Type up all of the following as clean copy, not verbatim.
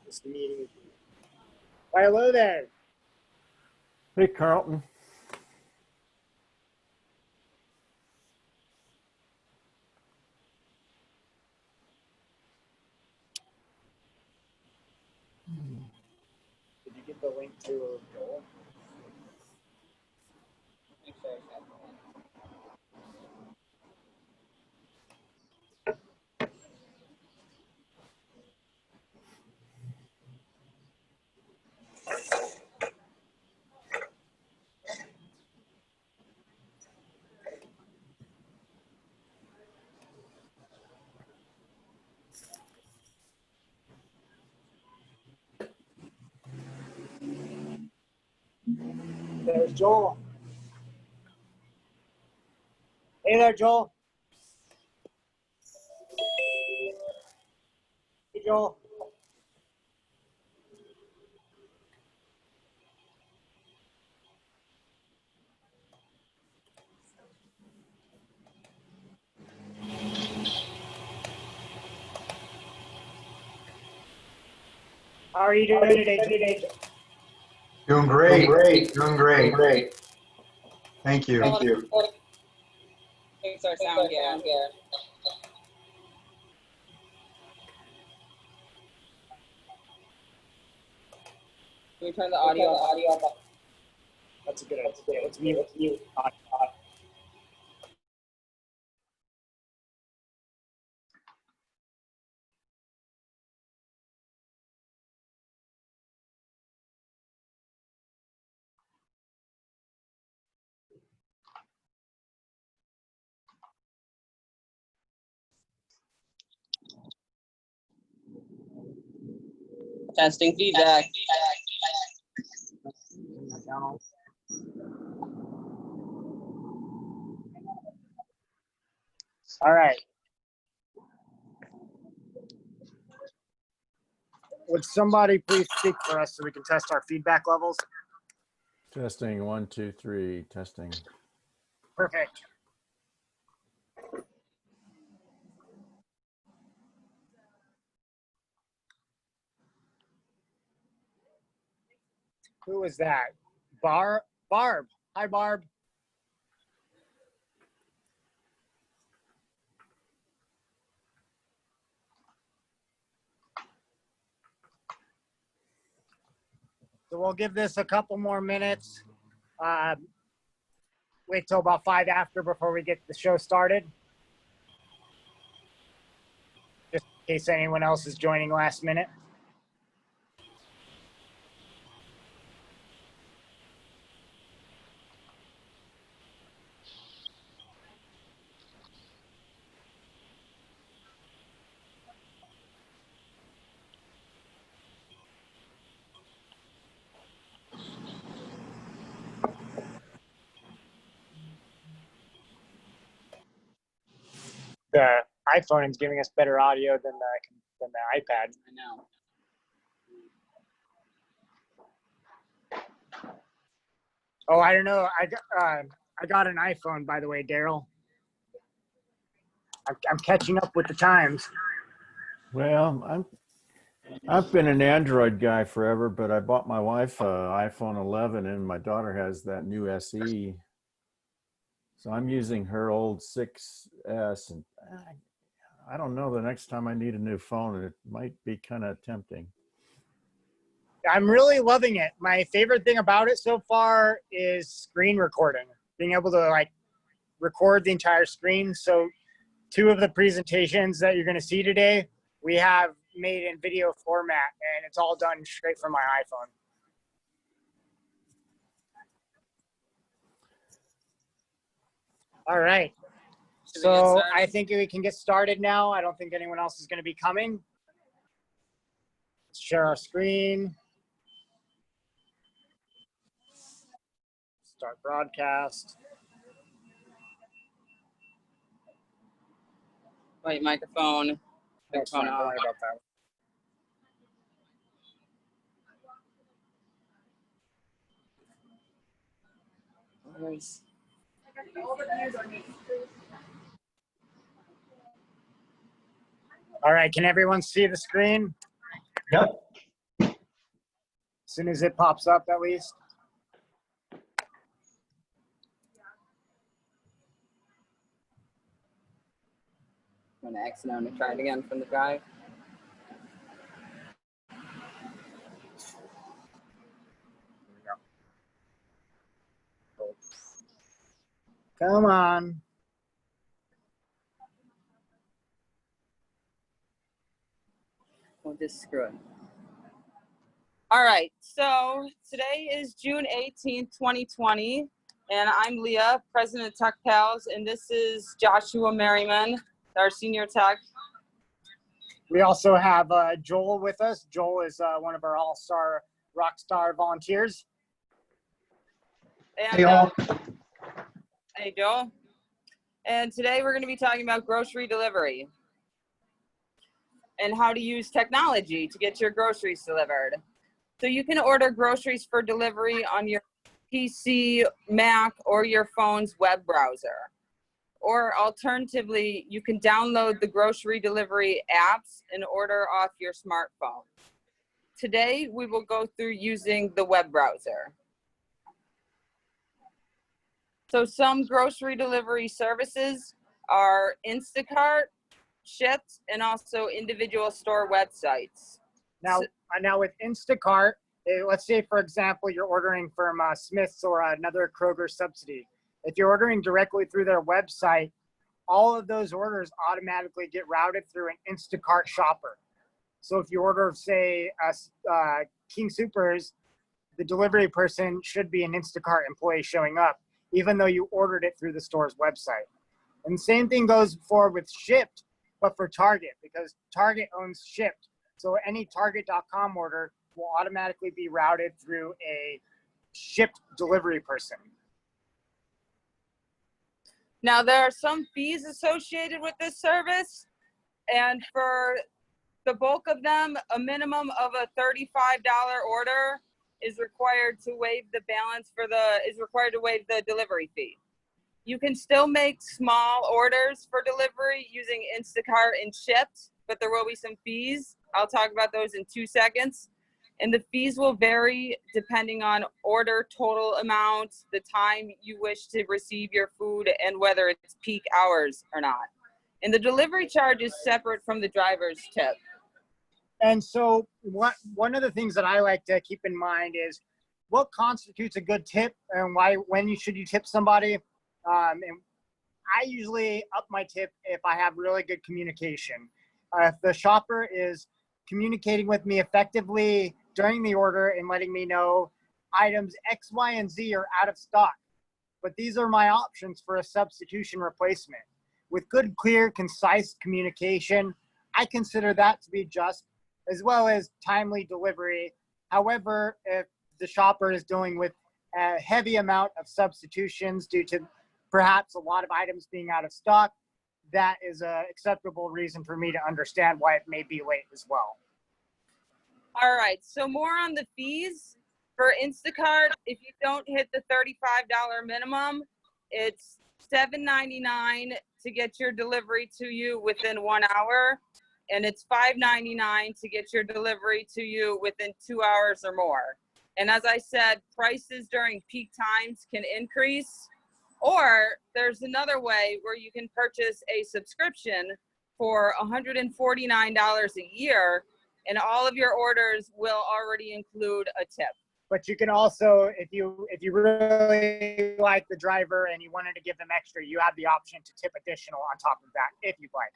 This meeting. Why, hello there. Hey, Carlton. Did you get the link to Joel? There's Joel. Hey there, Joel. Hey, Joel. How are you doing today? Doing great. Doing great. Thank you. Fix our sound here. Can we turn the audio off? That's a good idea. Let's mute. Testing feedback. All right. Would somebody please speak for us so we can test our feedback levels? Testing 1, 2, 3. Testing. Perfect. Who is that? Barb. Hi, Barb. So we'll give this a couple more minutes. Wait till about 5 after before we get the show started. Just in case anyone else is joining last minute. The iPhone is giving us better audio than the iPad. I know. Oh, I don't know. I got an iPhone, by the way, Daryl. I'm catching up with the times. Well, I've been an Android guy forever, but I bought my wife an iPhone 11, and my daughter has that new SE. So I'm using her old 6S, and I don't know. The next time I need a new phone, it might be kind of tempting. I'm really loving it. My favorite thing about it so far is screen recording, being able to like record the entire screen. So 2 of the presentations that you're going to see today, we have made in video format, and it's all done straight from my iPhone. All right. So I think we can get started now. I don't think anyone else is going to be coming. Let's share our screen. Start broadcast. Wait, microphone. That's fine. Don't worry about that. All right. Can everyone see the screen? Yep. As soon as it pops up, at least. I'm gonna exit out and try it again from the drive. Come on. We'll just screw it. All right, so today is June 18th, 2020, and I'm Leah, President of Tech Pals, and this is Joshua Merriman, our senior tech. We also have Joel with us. Joel is one of our all-star rockstar volunteers. And, Hey, all. Hey, Joel. And today we're going to be talking about grocery delivery and how to use technology to get your groceries delivered. So you can order groceries for delivery on your PC, Mac, or your phone's web browser. Or alternatively, you can download the grocery delivery apps and order off your smartphone. Today, we will go through using the web browser. So some grocery delivery services are Instacart, Shipt, and also individual store websites. Now with Instacart, let's say, for example, you're ordering from Smith's or another Kroger subsidy. If you're ordering directly through their website, all of those orders automatically get routed through an Instacart shopper. So if you order, say, King Soopers, the delivery person should be an Instacart employee showing up, even though you ordered it through the store's website. And the same thing goes forward with Shipt, but for Target, because Target owns Shipt. So any Target.com order will automatically be routed through a Shipt delivery person. Now, there are some fees associated with this service, and for the bulk of them, a minimum of a $35 order is required to waive the delivery fee. You can still make small orders for delivery using Instacart and Shipt, but there will be some fees. I'll talk about those in 2 seconds. And the fees will vary depending on order total amount, the time you wish to receive your food, and whether it's peak hours or not. And the delivery charge is separate from the driver's tip. And so one of the things that I like to keep in mind is what constitutes a good tip and when should you tip somebody. And I usually up my tip if I have really good communication. If the shopper is communicating with me effectively during the order and letting me know items X, Y, and Z are out of stock, but these are my options for a substitution replacement. With good, clear, concise communication, I consider that to be just, as well as timely delivery. However, if the shopper is dealing with a heavy amount of substitutions due to perhaps a lot of items being out of stock, that is an acceptable reason for me to understand why it may be late as well. All right, so more on the fees. For Instacart, if you don't hit the $35 minimum, it's $7.99 to get your delivery to you within 1 hour, and it's $5.99 to get your delivery to you within 2 hours or more. And as I said, prices during peak times can increase, or there's another way where you can purchase a subscription for $149 a year, and all of your orders will already include a tip. But you can also, if you really like the driver and you wanted to give them extra, you have the option to tip additional on top of that if you'd like.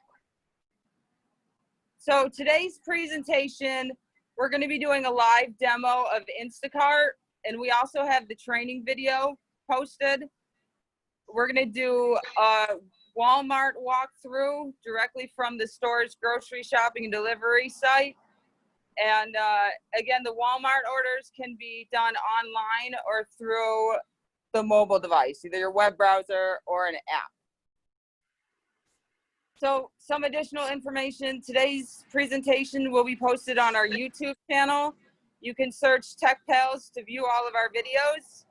So today's presentation, we're going to be doing a live demo of Instacart, and we also have the training video posted. We're going to do a Walmart walkthrough directly from the store's grocery shopping and delivery site. And again, the Walmart orders can be done online or through the mobile device, either your web browser or an app. So some additional information, today's presentation will be posted on our YouTube channel. You can search Tech Pals to view all of our videos.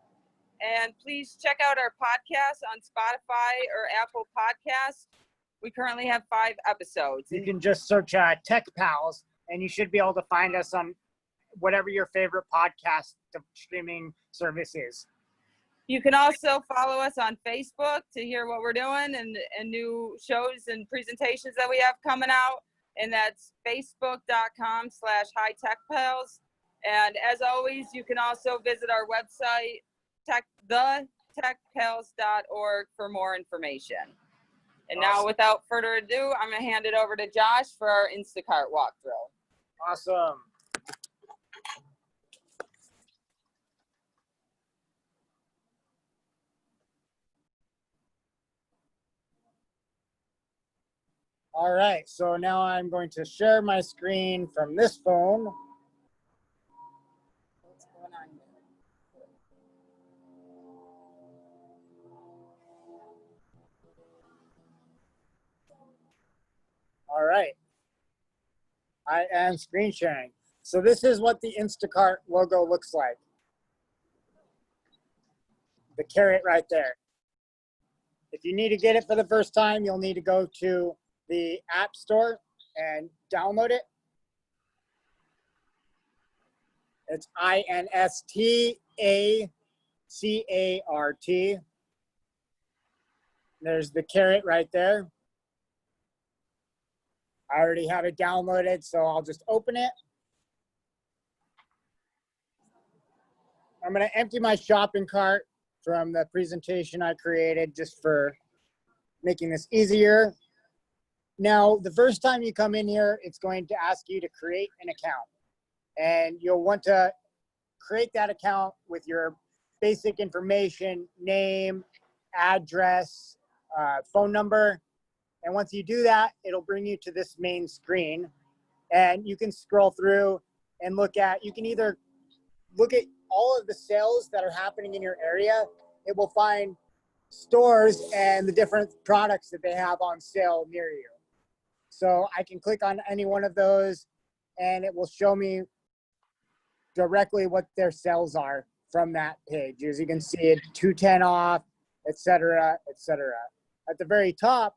And please check out our podcast on Spotify or Apple Podcasts. We currently have 5 episodes. You can just search Tech Pals, and you should be able to find us on whatever your favorite podcast streaming service is. You can also follow us on Facebook to hear what we're doing and new shows and presentations that we have coming out. And that's facebook.com/hightechpals. And as always, you can also visit our website, thetechpals.org, for more information. And now, without further ado, I'm going to hand it over to Josh for our Instacart walkthrough. Awesome. All right, so now I'm going to share my screen from this phone. What's going on? All right. I am screen sharing. So this is what the Instacart logo looks like. The carrot right there. If you need to get it for the first time, you'll need to go to the App Store and download it. It's INSTACART. There's the carrot right there. I already have it downloaded, so I'll just open it. I'm going to empty my shopping cart from the presentation I created just for making this easier. Now, the first time you come in here, it's going to ask you to create an account. And you'll want to create that account with your basic information, name, address, phone number. And once you do that, it'll bring you to this main screen. And you can scroll through and look at, you can either look at all of the sales that are happening in your area. It will find stores and the different products that they have on sale near you. So I can click on any one of those and it will show me directly what their sales are from that page. As you can see, it $2.10 off, etc., etc. At the very top,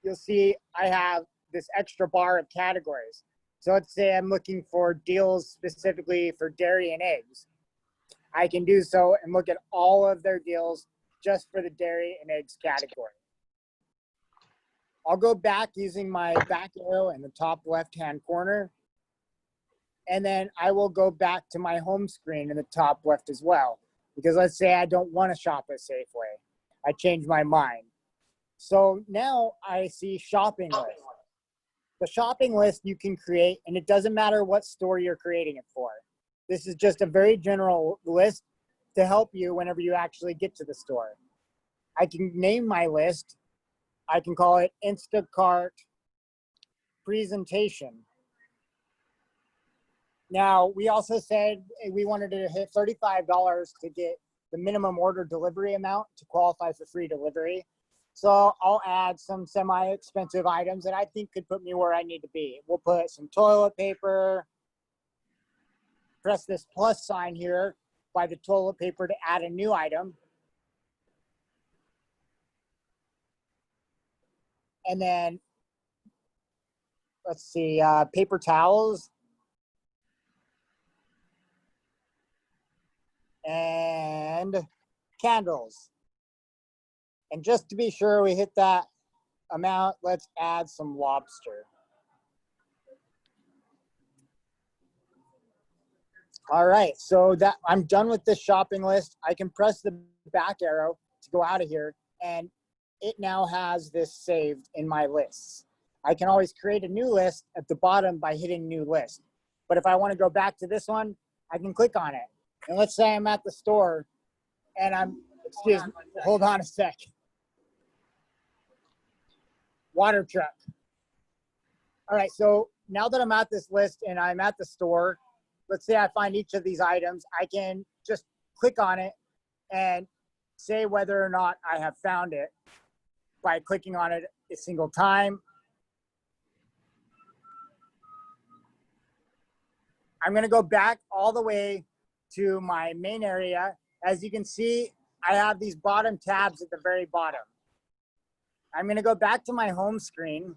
you'll see I have this extra bar of categories. So let's say I'm looking for deals specifically for dairy and eggs. I can do so and look at all of their deals just for the dairy and eggs category. I'll go back using my back arrow in the top left-hand corner. And then I will go back to my home screen in the top left as well. Because let's say I don't want to shop at Safeway. I change my mind. So now I see shopping list. The shopping list you can create, and it doesn't matter what store you're creating it for. This is just a very general list to help you whenever you actually get to the store. I can name my list. I can call it Instacart presentation. Now, we also said we wanted to hit $35 to get the minimum order delivery amount to qualify for free delivery. So I'll add some semi-expensive items that I think could put me where I need to be. We'll put some toilet paper, press this plus sign here by the toilet paper to add a new item. And then, let's see, paper towels. And candles. And just to be sure we hit that amount, let's add some lobster. All right, so that I'm done with this shopping list. I can press the back arrow to go out of here, and it now has this saved in my lists. I can always create a new list at the bottom by hitting new list. But if I want to go back to this one, I can click on it. And let's say I'm at the store and hold on a sec. Water truck. All right, so now that I'm at this list and I'm at the store, let's say I find each of these items, I can just click on it and say whether or not I have found it by clicking on it a single time. I'm gonna go back all the way to my main area. As you can see, I have these bottom tabs at the very bottom. I'm gonna go back to my home screen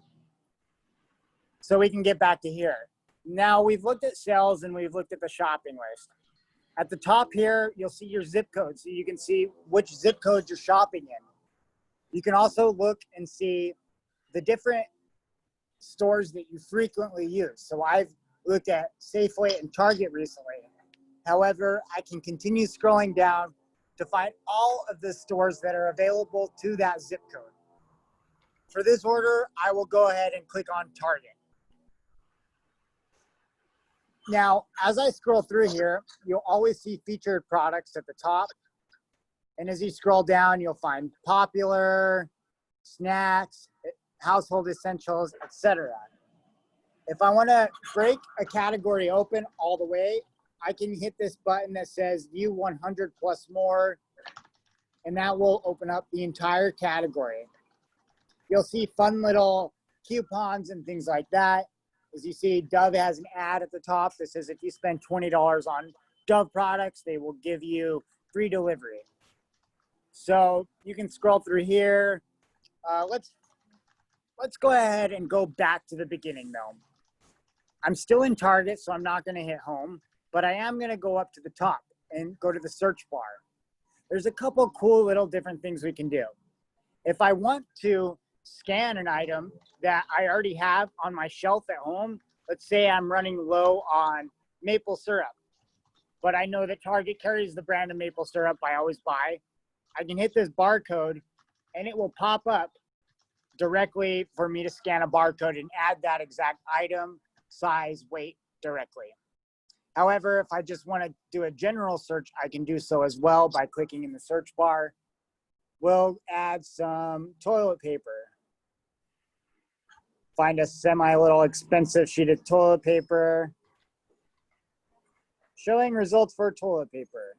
so we can get back to here. Now we've looked at sales and we've looked at the shopping list. At the top here, you'll see your zip code, so you can see which zip codes you're shopping in. You can also look and see the different stores that you frequently use. So I've looked at Safeway and Target recently. However, I can continue scrolling down to find all of the stores that are available to that zip code. For this order, I will go ahead and click on Target. Now, as I scroll through here, you'll always see featured products at the top. And as you scroll down, you'll find popular, snacks, household essentials, etc. If I want to break a category open all the way, I can hit this button that says view 100 plus more, and that will open up the entire category. You'll see fun little coupons and things like that. As you see, Dove has an ad at the top that says if you spend $20 on Dove products, they will give you free delivery. So you can scroll through here. Let's go ahead and go back to the beginning though. I'm still in Target, so I'm not going to hit home, but I am going to go up to the top and go to the search bar. There's a couple cool little different things we can do. If I want to scan an item that I already have on my shelf at home, let's say I'm running low on maple syrup, but I know that Target carries the brand of maple syrup I always buy. I can hit this barcode and it will pop up directly for me to scan a barcode and add that exact item, size, weight directly. However, if I just want to do a general search, I can do so as well by clicking in the search bar. We'll add some toilet paper. Find a semi-little expensive sheet of toilet paper. Showing results for toilet paper.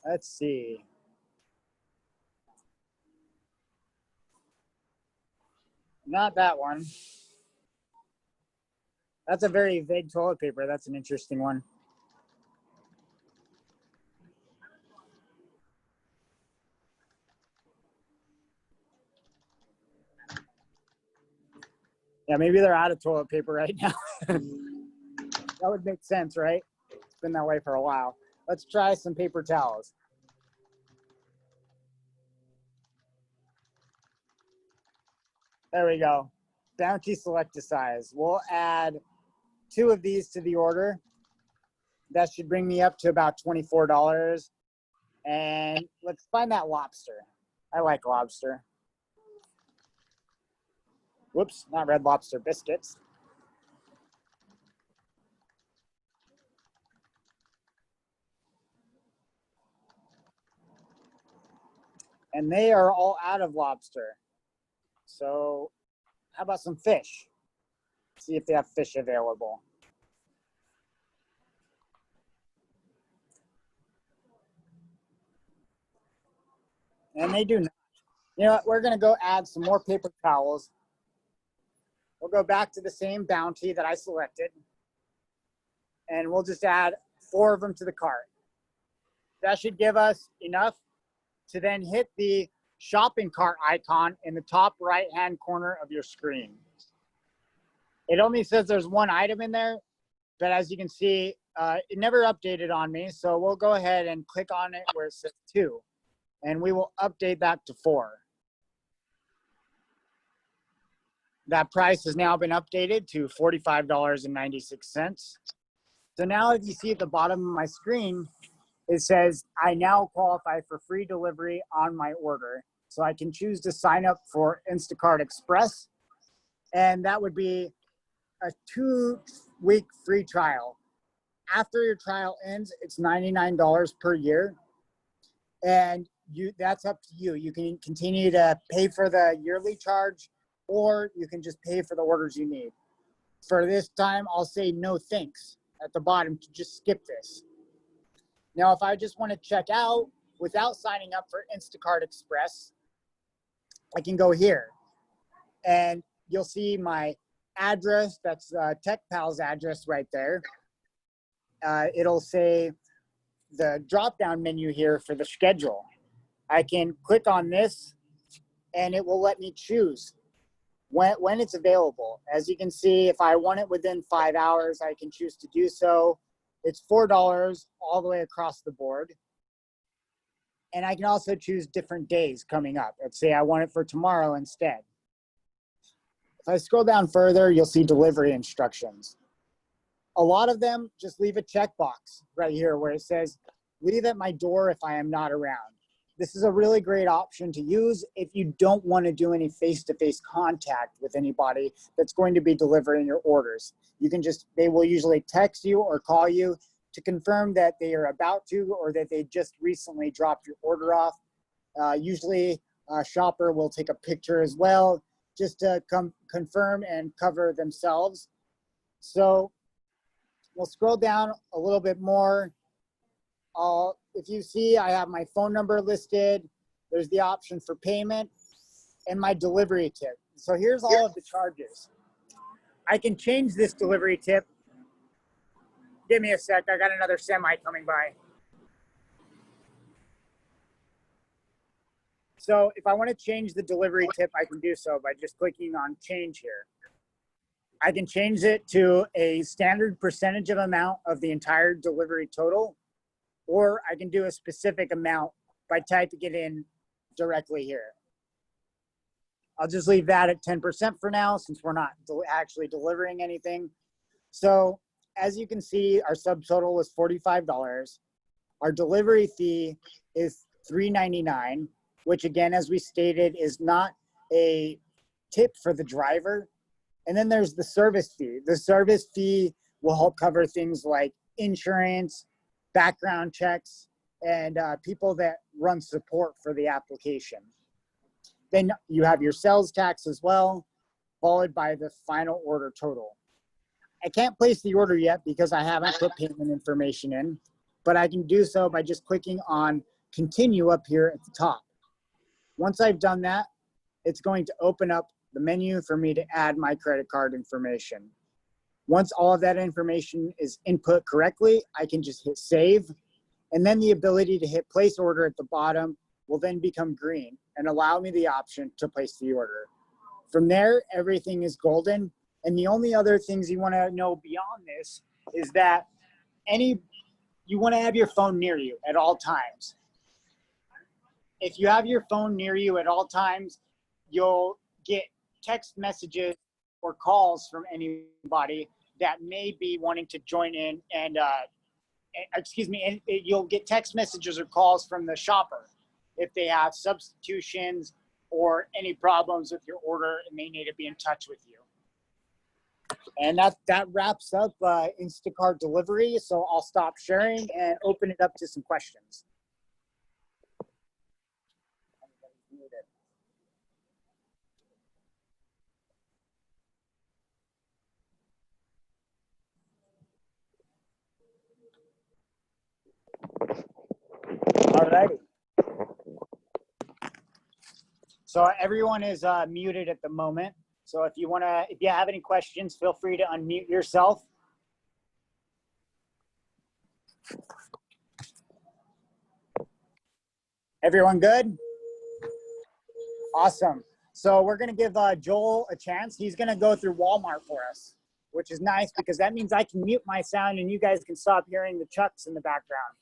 Let's see. Not that one. That's a very vague toilet paper. That's an interesting one. Yeah, maybe they're out of toilet paper right now. That would make sense, right? It's been that way for a while. Let's try some paper towels. There we go. Bounty select a size. We'll add 2 of these to the order. That should bring me up to about $24. And let's find that lobster. I like lobster. Whoops, not Red Lobster biscuits. And they are all out of lobster. So how about some fish? See if they have fish available. And they do not. You know what? We're going to go add some more paper towels. We'll go back to the same bounty that I selected. And we'll just add 4 of them to the cart. That should give us enough to then hit the shopping cart icon in the top right-hand corner of your screen. It only says there's 1 item in there, but as you can see, it never updated on me. So we'll go ahead and click on it where it says 2, and we will update that to 4. That price has now been updated to $45.96. So now if you see at the bottom of my screen, it says, I now qualify for free delivery on my order. So I can choose to sign up for Instacart Express. And that would be a 2-week free trial. After your trial ends, it's $99 per year. And that's up to you. You can continue to pay for the yearly charge, or you can just pay for the orders you need. For this time, I'll say no thanks at the bottom to just skip this. Now, if I just want to check out without signing up for Instacart Express, I can go here and you'll see my address. That's TechPal's address right there. It'll say the drop-down menu here for the schedule. I can click on this and it will let me choose when it's available. As you can see, if I want it within 5 hours, I can choose to do so. It's $4 all the way across the board. And I can also choose different days coming up. Let's say I want it for tomorrow instead. If I scroll down further, you'll see delivery instructions. A lot of them just leave a checkbox right here where it says, leave at my door if I am not around. This is a really great option to use if you don't want to do any face-to-face contact with anybody that's going to be delivering your orders. You can just, they will usually text you or call you to confirm that they are about to or that they just recently dropped your order off. Usually a shopper will take a picture as well just to confirm and cover themselves. So we'll scroll down a little bit more. If you see, I have my phone number listed. There's the option for payment and my delivery tip. So here's all of the charges. I can change this delivery tip. Give me a sec. I got another semi coming by. So if I want to change the delivery tip, I can do so by just clicking on change here. I can change it to a standard percentage of amount of the entire delivery total, or I can do a specific amount by typing it in directly here. I'll just leave that at 10% for now since we're not actually delivering anything. So as you can see, our subtotal was $45. Our delivery fee is $3.99, which again, as we stated, is not a tip for the driver. And then there's the service fee. The service fee will help cover things like insurance, background checks, and people that run support for the application. Then you have your sales tax as well, followed by the final order total. I can't place the order yet because I haven't put payment information in, but I can do so by just clicking on continue up here at the top. Once I've done that, it's going to open up the menu for me to add my credit card information. Once all of that information is input correctly, I can just hit save, and then the ability to hit place order at the bottom will then become green and allow me the option to place the order. From there, everything is golden. And the only other things you want to know beyond this is that you want to have your phone near you at all times. If you have your phone near you at all times, you'll get text messages or calls from anybody that may be wanting to join in and you'll get text messages or calls from the shopper if they have substitutions or any problems with your order and they need to be in touch with you. And that wraps up Instacart delivery. So I'll stop sharing and open it up to some questions. All righty. So everyone is muted at the moment. So if you have any questions, feel free to unmute yourself. Everyone good? Awesome. So we're going to give Joel a chance. He's going to go through Walmart for us, which is nice because that means I can mute my sound and you guys can stop hearing the chucks in the background.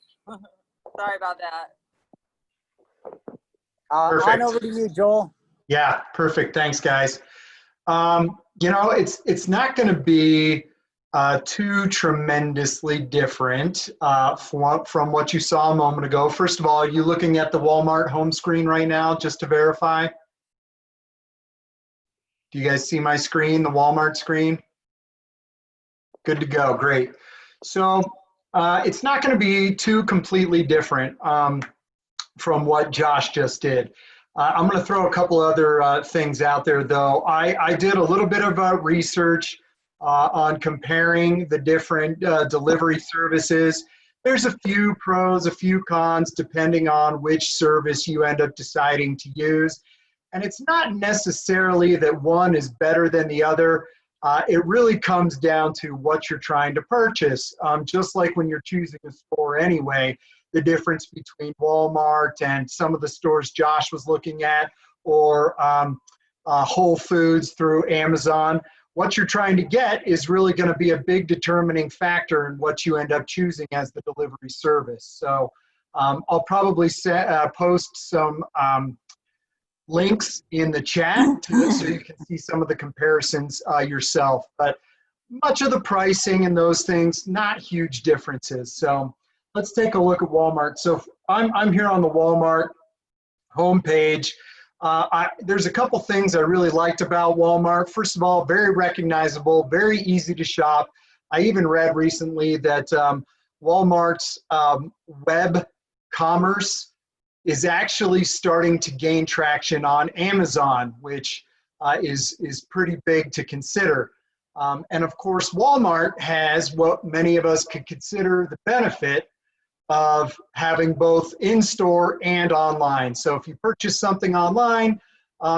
Sorry about that. On over to you, Joel. Yeah, perfect. Thanks, guys. It's not going to be too tremendously different from what you saw a moment ago. First of all, are you looking at the Walmart home screen right now, just to verify? Do you guys see my screen, the Walmart screen? Good to go, great. So it's not going to be too completely different from what Josh just did. I'm going to throw a couple other things out there, though. I did a little bit of research on comparing the different delivery services. There's a few pros, a few cons, depending on which service you end up deciding to use. And it's not necessarily that one is better than the other. It really comes down to what you're trying to purchase. Just like when you're choosing a store anyway, the difference between Walmart and some of the stores Josh was looking at, or Whole Foods, through Amazon. What you're trying to get is really going to be a big determining factor in what you end up choosing as the delivery service. So I'll probably post some links in the chat so you can see some of the comparisons yourself. But much of the pricing and those things, not huge differences. So let's take a look at Walmart. So I'm here on the Walmart homepage. There's a couple things I really liked about Walmart. First of all, very recognizable, very easy to shop. I even read recently that Walmart's web commerce is actually starting to gain traction on Amazon, which is pretty big to consider. And of course, Walmart has what many of us could consider the benefit of having both in-store and online. So if you purchase something online,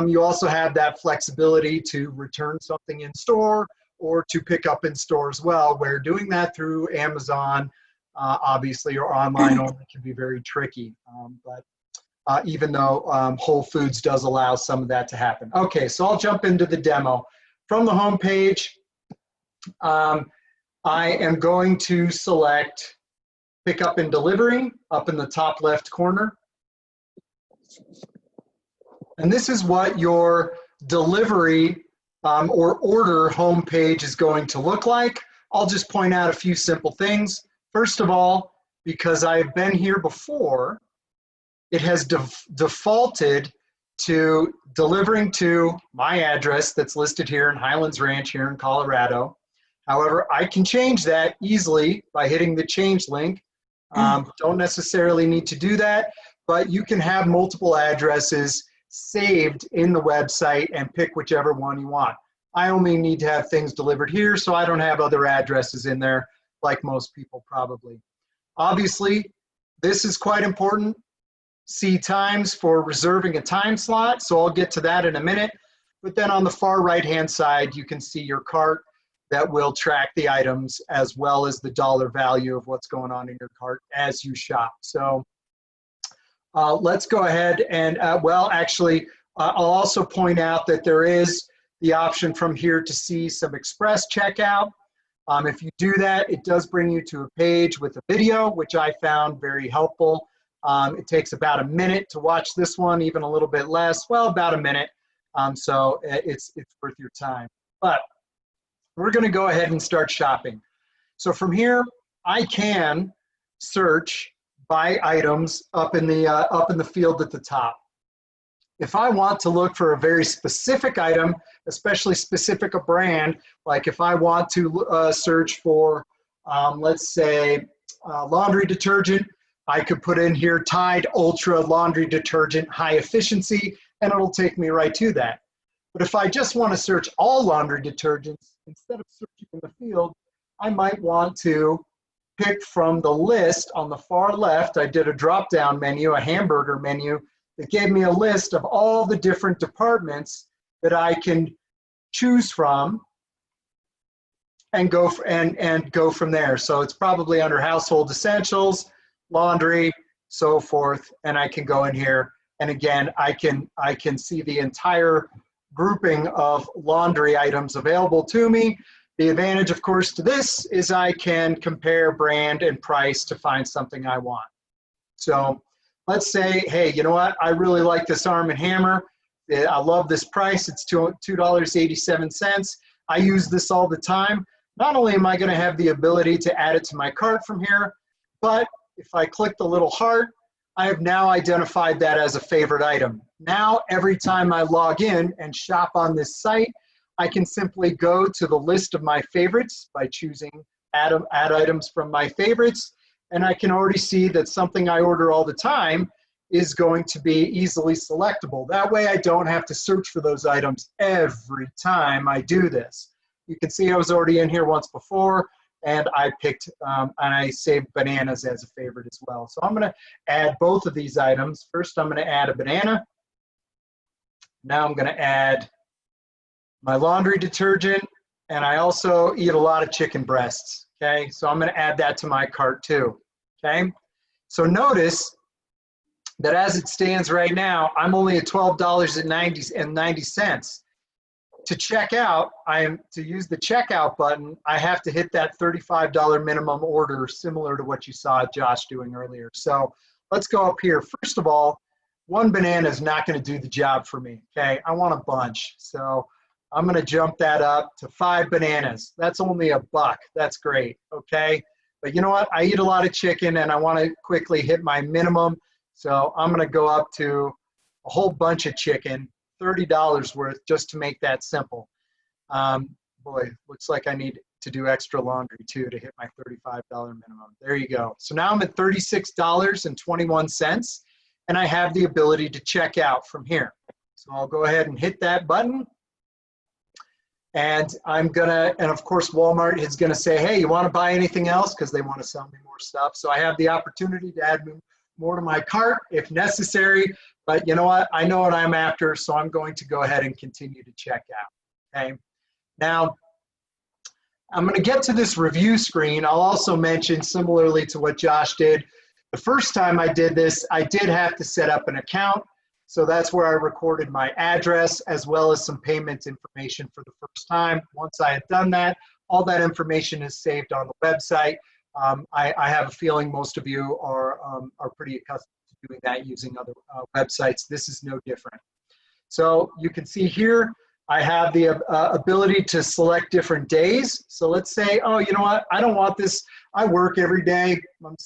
you also have that flexibility to return something in store or to pick up in store as well, where doing that through Amazon, obviously, or online only can be very tricky. Even though Whole Foods does allow some of that to happen. Okay, so I'll jump into the demo. From the home page, I am going to select Pick Up and Delivery up in the top left corner. And this is what your delivery or order homepage is going to look like. I'll just point out a few simple things. First of all, because I've been here before, it has defaulted to delivering to my address that's listed here in Highlands Ranch here in Colorado. However, I can change that easily by hitting the change link. Don't necessarily need to do that, but you can have multiple addresses saved in the website and pick whichever one you want. I only need to have things delivered here, so I don't have other addresses in there like most people probably. Obviously, this is quite important. See times for reserving a time slot, so I'll get to that in a minute. But then on the far right-hand side, you can see your cart that will track the items as well as the dollar value of what's going on in your cart as you shop. So let's go ahead and, well, actually, I'll also point out that there is the option from here to see some express checkout. If you do that, it does bring you to a page with a video, which I found very helpful. It takes about a minute to watch this one, even a little bit less, well, about a minute. So it's worth your time. But we're going to go ahead and start shopping. So from here, I can search by items up in the field at the top. If I want to look for a very specific item, especially specific a brand, like if I want to search for, let's say, laundry detergent, I could put in here Tide Ultra Laundry Detergent High Efficiency, and it'll take me right to that. But if I just want to search all laundry detergents, instead of searching in the field, I might want to pick from the list on the far left. I did a drop-down menu, a hamburger menu, that gave me a list of all the different departments that I can choose from and go from there. So it's probably under household essentials, laundry, so forth, and I can go in here, and again, I can see the entire grouping of laundry items available to me. The advantage, of course, to this is I can compare brand and price to find something I want. So let's say, hey, you know what? I really like this Arm & Hammer. I love this price. It's $2.87. I use this all the time. Not only am I going to have the ability to add it to my cart from here, but if I click the little heart, I have now identified that as a favorite item. Now, every time I log in and shop on this site, I can simply go to the list of my favorites by choosing add items from my favorites, and I can already see that something I order all the time is going to be easily selectable. That way I don't have to search for those items every time I do this. You can see I was already in here once before, and I picked, and I saved bananas as a favorite as well. So I'm gonna add both of these items. First, I'm gonna add a banana. Now I'm gonna add my laundry detergent, and I also eat a lot of chicken breasts, okay? So I'm gonna add that to my cart too, okay? So notice that as it stands right now, I'm only at $12.90. To check out, to use the checkout button, I have to hit that $35 minimum order, similar to what you saw Josh doing earlier. So let's go up here. First of all, one banana is not going to do the job for me, okay? I want a bunch. So I'm going to jump that up to 5 bananas. That's only $1. That's great, okay? But you know what? I eat a lot of chicken, and I want to quickly hit my minimum. So I'm going to go up to a whole bunch of chicken, $30 worth, just to make that simple. Boy, looks like I need to do extra laundry too to hit my $35 minimum. There you go. So now I'm at $36.21, and I have the ability to check out from here. So I'll go ahead and hit that button. And and of course, Walmart is gonna say, hey, you wanna buy anything else? Because they wanna sell me more stuff. So I have the opportunity to add more to my cart if necessary. But you know what? I know what I'm after, so I'm going to go ahead and continue to check out, okay? Now, I'm gonna get to this review screen. I'll also mention, similarly to what Josh did, the first time I did this, I did have to set up an account. So that's where I recorded my address as well as some payment information for the first time. Once I had done that, all that information is saved on the website. I have a feeling most of you are pretty accustomed to doing that using other websites. This is no different. So you can see here, I have the ability to select different days. So let's say, oh, you know what? I don't want this. I work every day. I'm,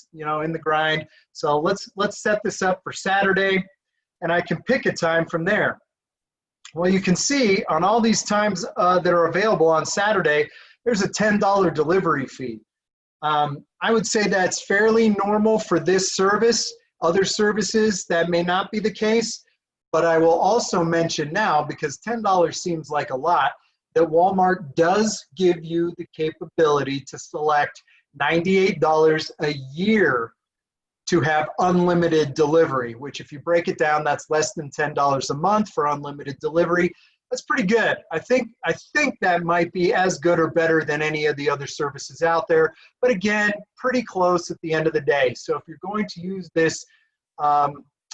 in the grind. So let's set this up for Saturday, and I can pick a time from there. Well, you can see on all these times that are available on Saturday, there's a $10 delivery fee. I would say that's fairly normal for this service. Other services, that may not be the case. But I will also mention now, because $10 seems like a lot, that Walmart does give you the capability to select $98 a year to have unlimited delivery, which if you break it down, that's less than $10 a month for unlimited delivery. That's pretty good. I think that might be as good or better than any of the other services out there. But again, pretty close at the end of the day. So if you're going to use this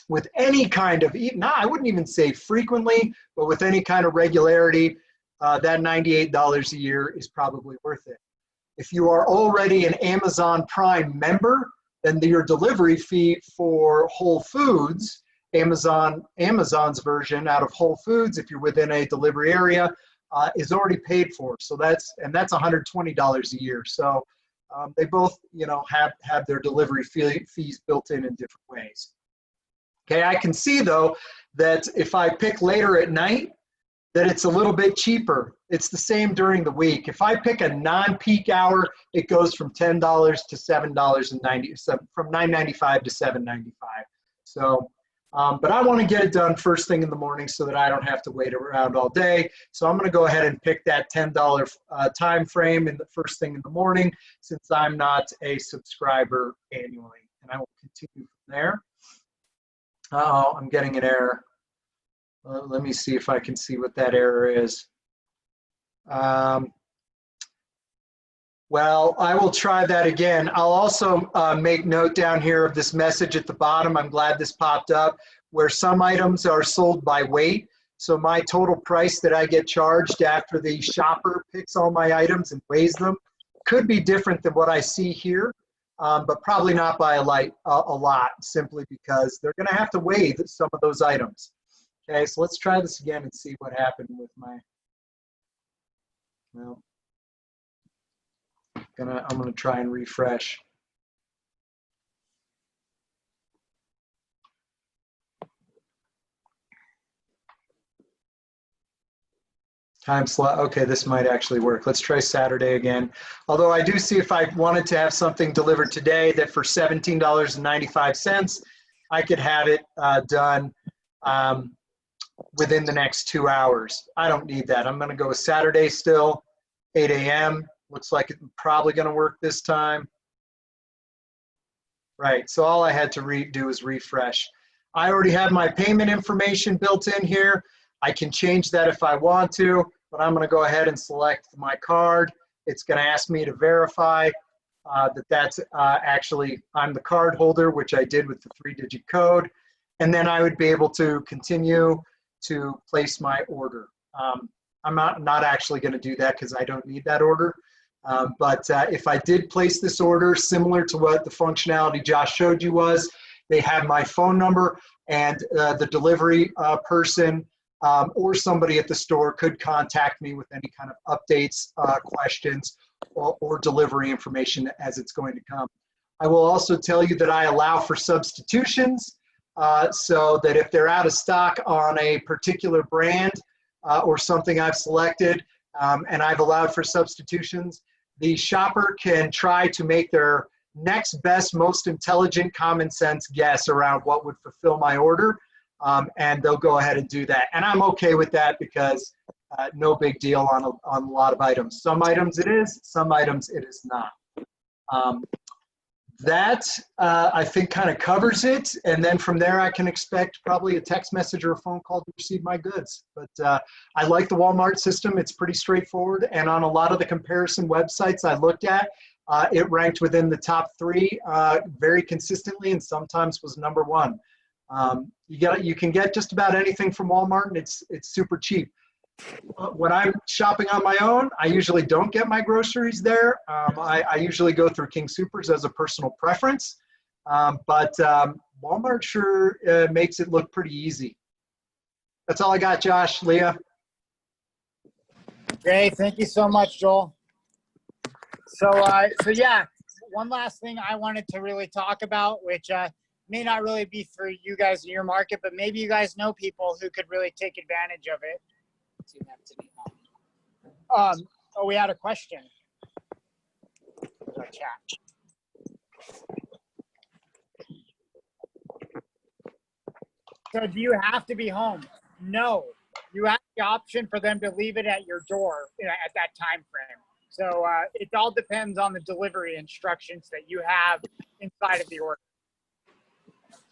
with any kind of, I wouldn't even say frequently, but with any kind of regularity, that $98 a year is probably worth it. If you are already an Amazon Prime member, then your delivery fee for Whole Foods, Amazon's version out of Whole Foods, if you're within a delivery area, is already paid for. So that's $120 a year. So they both, have their delivery fees built in different ways. Okay, I can see though that if I pick later at night, that it's a little bit cheaper. It's the same during the week. If I pick a non-peak hour, it goes from $10 to $7.90, from $9.95 to $7.95. So, but I want to get it done first thing in the morning so that I don't have to wait around all day. So I'm going to go ahead and pick that $10 time frame in the first thing in the morning, since I'm not a subscriber annually, and I will continue from there. Uh-oh, I'm getting an error. Let me see if I can see what that error is. Well, I will try that again. I'll also make note down here of this message at the bottom. I'm glad this popped up, where some items are sold by weight. So my total price that I get charged after the shopper picks all my items and weighs them could be different than what I see here. But probably not by a lot, simply because they're going to have to weigh some of those items. Okay, so let's try this again and see what happened with my. Well, I'm gonna try and refresh. Time slot. Okay, this might actually work. Let's try Saturday again. Although I do see if I wanted to have something delivered today that for $17.95, I could have it done within the next 2 hours. I don't need that. I'm going to go with Saturday still, 8 a.m. Looks like it's probably going to work this time. Right, so all I had to do is refresh. I already have my payment information built in here. I can change that if I want to, but I'm going to go ahead and select my card. It's going to ask me to verify that that's actually, I'm the card holder, which I did with the 3-digit code. and then I would be able to continue to place my order. I'm not actually going to do that because I don't need that order. But if I did place this order, similar to what the functionality Josh showed you was, they have my phone number, and the delivery person or somebody at the store could contact me with any kind of updates, questions, or delivery information as it's going to come. I will also tell you that I allow for substitutions, so that if they're out of stock on a particular brand or something I've selected, and I've allowed for substitutions, the shopper can try to make their next best, most intelligent, common sense guess around what would fulfill my order, and they'll go ahead and do that. And I'm okay with that because no big deal on a lot of items. Some items it is, some items it is not. That I think kind of covers it, and then from there I can expect probably a text message or a phone call to receive my goods. But I like the Walmart system. It's pretty straightforward, and on a lot of the comparison websites I looked at, it ranked within the top 3 very consistently, and sometimes was number 1. You can get just about anything from Walmart, and it's super cheap. When I'm shopping on my own, I usually don't get my groceries there. I usually go through King Soopers as a personal preference, but Walmart sure makes it look pretty easy. That's all I got, Josh. Leah? Great. Thank you so much, Joel. So yeah, one last thing I wanted to really talk about, which may not really be for you guys in your market, but maybe you guys know people who could really take advantage of it. You have to be home. Oh, we had a question. There's our chat. So do you have to be home? No. You have the option for them to leave it at your door at that time frame. So it all depends on the delivery instructions that you have inside of the order.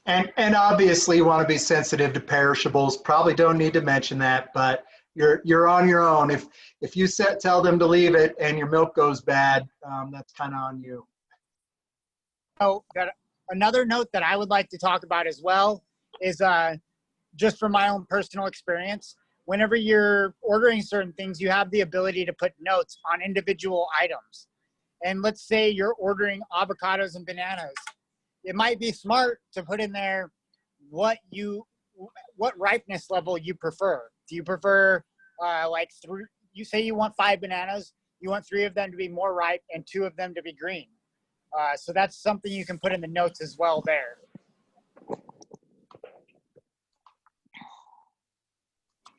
And obviously you want to be sensitive to perishables. Probably don't need to mention that, but you're on your own. If you tell them to leave it and your milk goes bad, that's kind of on you. Oh, another note that I would like to talk about as well is just from my own personal experience. Whenever you're ordering certain things, you have the ability to put notes on individual items. And let's say you're ordering avocados and bananas. It might be smart to put in there what ripeness level you prefer. Do you prefer you say you want 5 bananas, you want 3 of them to be more ripe and 2 of them to be green. So that's something you can put in the notes as well there.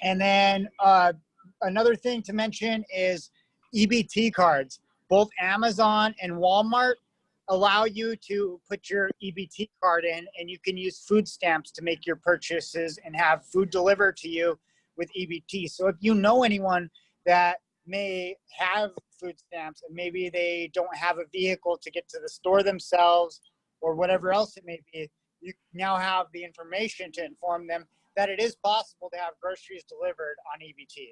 And then another thing to mention is EBT cards. Both Amazon and Walmart allow you to put your EBT card in, and you can use food stamps to make your purchases and have food delivered to you with EBT. So if you know anyone that may have food stamps and maybe they don't have a vehicle to get to the store themselves or whatever else it may be, you now have the information to inform them that it is possible to have groceries delivered on EBT.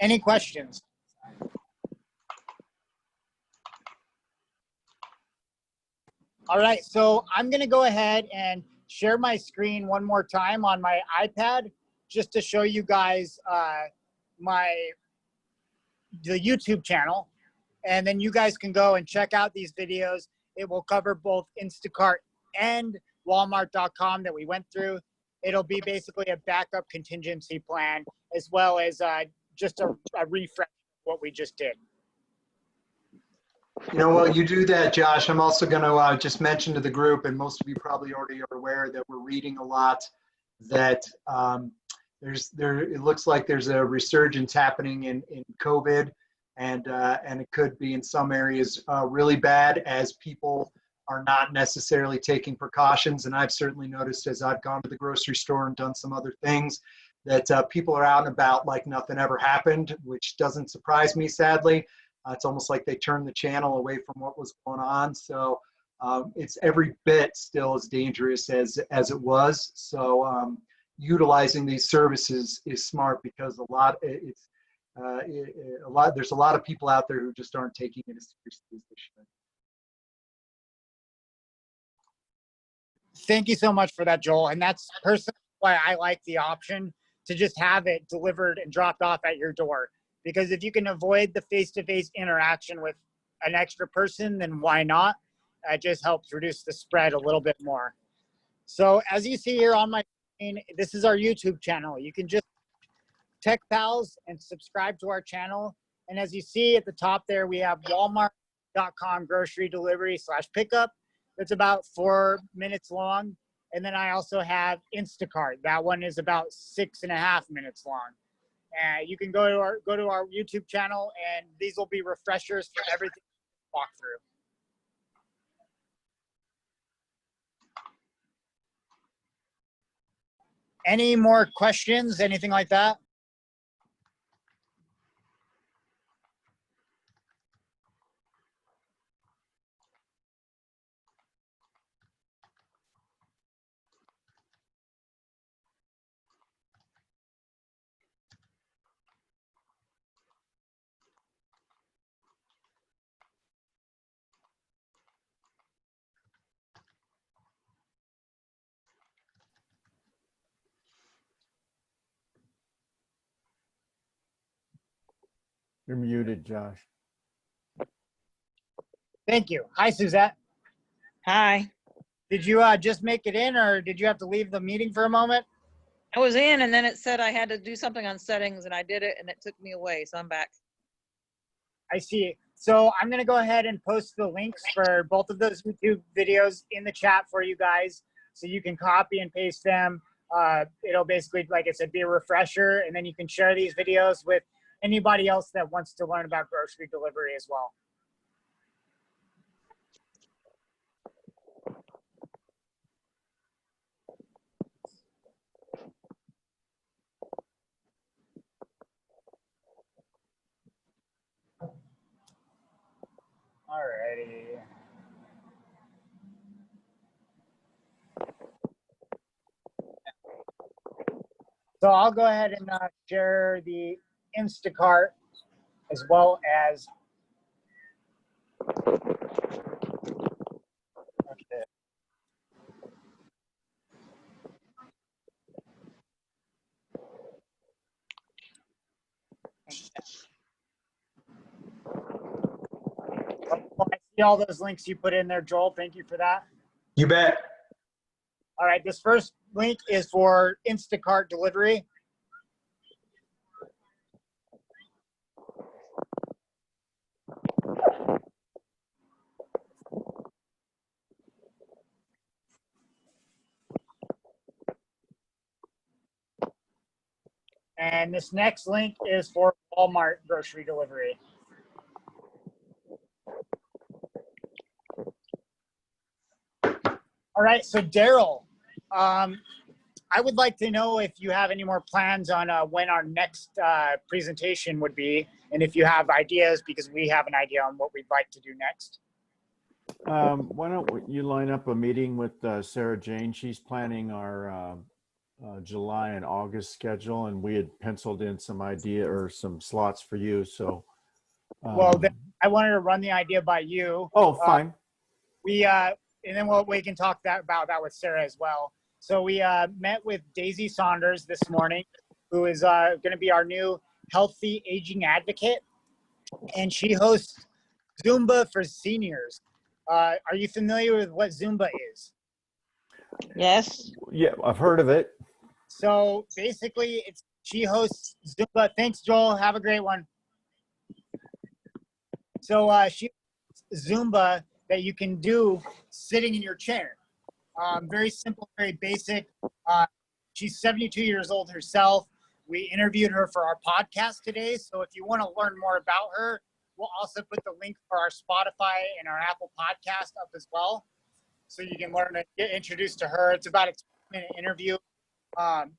Any questions? All right, so I'm gonna go ahead and share my screen one more time on my iPad just to show you guys the YouTube channel. And then you guys can go and check out these videos. It will cover both Instacart and Walmart.com that we went through. It'll be basically a backup contingency plan as well as just a refresh of what we just did. You know, while you do that, Josh, I'm also going to just mention to the group, and most of you probably already are aware that we're reading a lot, that it looks like there's a resurgence happening in COVID, and it could be in some areas really bad as people are not necessarily taking precautions. And I've certainly noticed as I've gone to the grocery store and done some other things that people are out and about like nothing ever happened, which doesn't surprise me, sadly. It's almost like they turned the channel away from what was going on. So it's every bit still as dangerous as it was. So utilizing these services is smart because there's a lot of people out there who just aren't taking it as seriously as they should. Thank you so much for that, Joel. And that's personally why I like the option to just have it delivered and dropped off at your door. Because if you can avoid the face-to-face interaction with an extra person, then why not? It just helps reduce the spread a little bit more. So as you see here on my screen, this is our YouTube channel. You can just Tech Pals and subscribe to our channel. And as you see at the top there, we have Walmart.com grocery delivery / pickup. It's about 4 minutes long. And then I also have Instacart. That one is about 6.5 minutes long. You can go to our YouTube channel, and these will be refreshers for everything we walk through. Any more questions? Anything like that? You're muted, Josh. Thank you. Hi, Suzette. Hi. Did you just make it in, or did you have to leave the meeting for a moment? I was in and then it said I had to do something on settings and I did it and it took me away. So I'm back. I see. So I'm going to go ahead and post the links for both of those YouTube videos in the chat for you guys, so you can copy and paste them. It'll basically, like I said, be a refresher, and then you can share these videos with anybody else that wants to learn about grocery delivery as well. Alrighty. So I'll go ahead and share the Instacart as well as. Okay. Well, I see all those links you put in there, Joel. Thank you for that. You bet. All right, this first link is for Instacart delivery. And this next link is for Walmart grocery delivery. All right, so Daryl, I would like to know if you have any more plans on when our next presentation would be, and if you have ideas, because we have an idea on what we'd like to do next. Why don't you line up a meeting with Sarah Jane? She's planning our July and August schedule, and we had penciled in some idea or some slots for you. So, well, then I wanted to run the idea by you. Oh, fine. And then we can talk about that with Sarah as well. So we met with Daisy Saunders this morning, who is going to be our new healthy aging advocate, and she hosts Zumba for seniors. Are you familiar with what Zumba is? Yes. Yeah, I've heard of it. So basically, she hosts Zumba. Thanks, Joel. Have a great one. So she hosts Zumba that you can do sitting in your chair. Very simple, very basic. She's 72 years old herself. We interviewed her for our podcast today. So if you want to learn more about her, we'll also put the link for our Spotify and our Apple podcast up as well, so you can learn and get introduced to her. It's about a 2-minute interview. And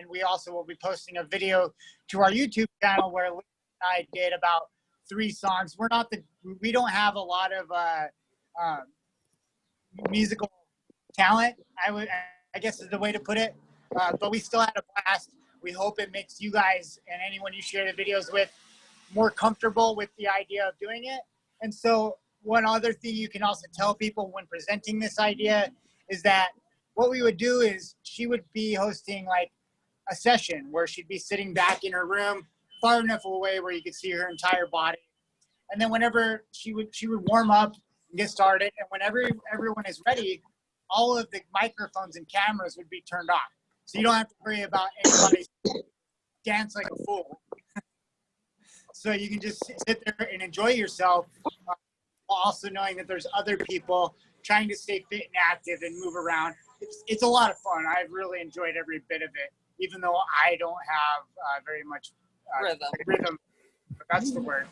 we also will be posting a video to our YouTube channel where Lee and I did about 3 songs. We don't have a lot of musical talent, I guess is the way to put it. But we still had a blast. We hope it makes you guys and anyone you share the videos with more comfortable with the idea of doing it. And so one other thing you can also tell people when presenting this idea is that what we would do is she would be hosting like a session where she'd be sitting back in her room far enough away where you could see her entire body. And then whenever she would warm up and get started, and whenever everyone is ready, all of the microphones and cameras would be turned off. So you don't have to worry about anybody dance like a fool. So you can just sit there and enjoy yourself, while also knowing that there's other people trying to stay fit and active and move around. It's a lot of fun. I've really enjoyed every bit of it, even though I don't have very much rhythm. But that's the word.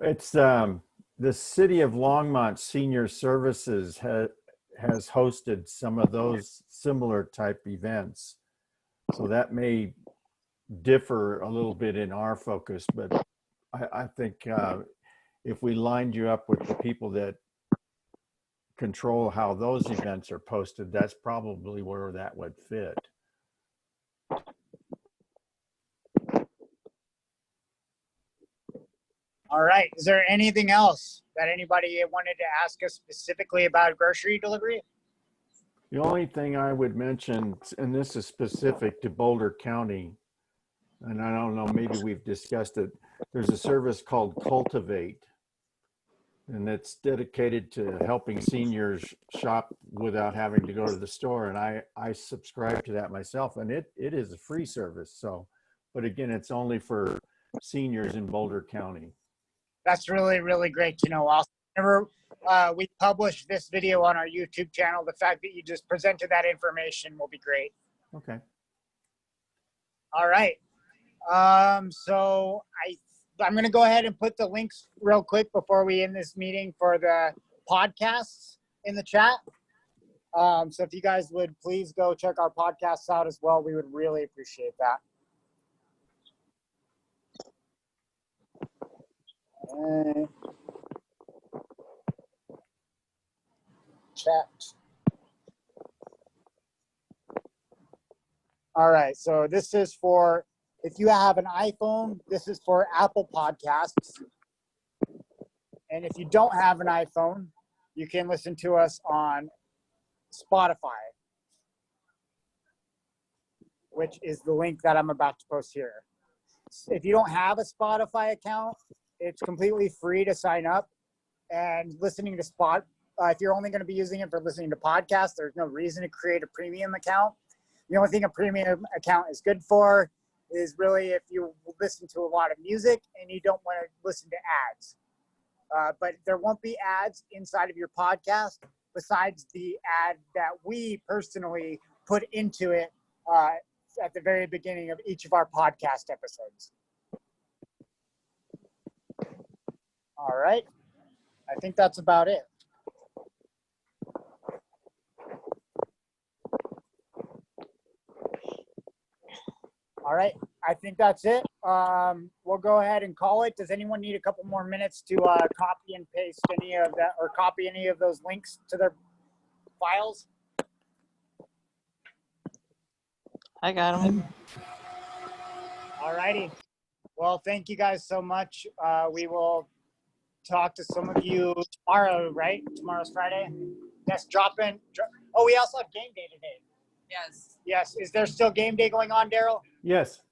It's the City of Longmont Senior Services has hosted some of those similar type events. So that may differ a little bit in our focus, but I think if we lined you up with the people that control how those events are posted, that's probably where that would fit. All right. Is there anything else that anybody wanted to ask us specifically about grocery delivery? The only thing I would mention, and this is specific to Boulder County, and I don't know, maybe we've discussed it, there's a service called Cultivate, and it's dedicated to helping seniors shop without having to go to the store. And I subscribe to that myself, and it is a free service. So, but again, it's only for seniors in Boulder County. That's really, really great to know. Also, whenever we publish this video on our YouTube channel, the fact that you just presented that information will be great. Okay. All right. So I'm going to go ahead and put the links real quick before we end this meeting for the podcasts in the chat. So if you guys would please go check our podcasts out as well, we would really appreciate that. Chat. All right, so this is for, if you have an iPhone, this is for Apple Podcasts. And if you don't have an iPhone, you can listen to us on Spotify, which is the link that I'm about to post here. If you don't have a Spotify account, it's completely free to sign up. And listening to if you're only going to be using it for listening to podcasts, there's no reason to create a premium account. The only thing a premium account is good for is really if you listen to a lot of music and you don't want to listen to ads. But there won't be ads inside of your podcast besides the ad that we personally put into it at the very beginning of each of our podcast episodes. All right. I think that's about it. All right. I think that's it. We'll go ahead and call it. Does anyone need a couple more minutes to copy and paste any of that or copy any of those links to their files? I got them. All righty. Well, thank you guys so much. We will talk to some of you tomorrow, right? Tomorrow's Friday. Yes, oh, we also have game day today. Yes. Yes. Is there still game day going on, Daryl? Yes.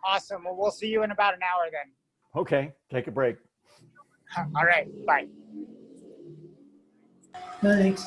Awesome. Well, we'll see you in about an hour then. Okay. Take a break. All right. Bye. Thanks.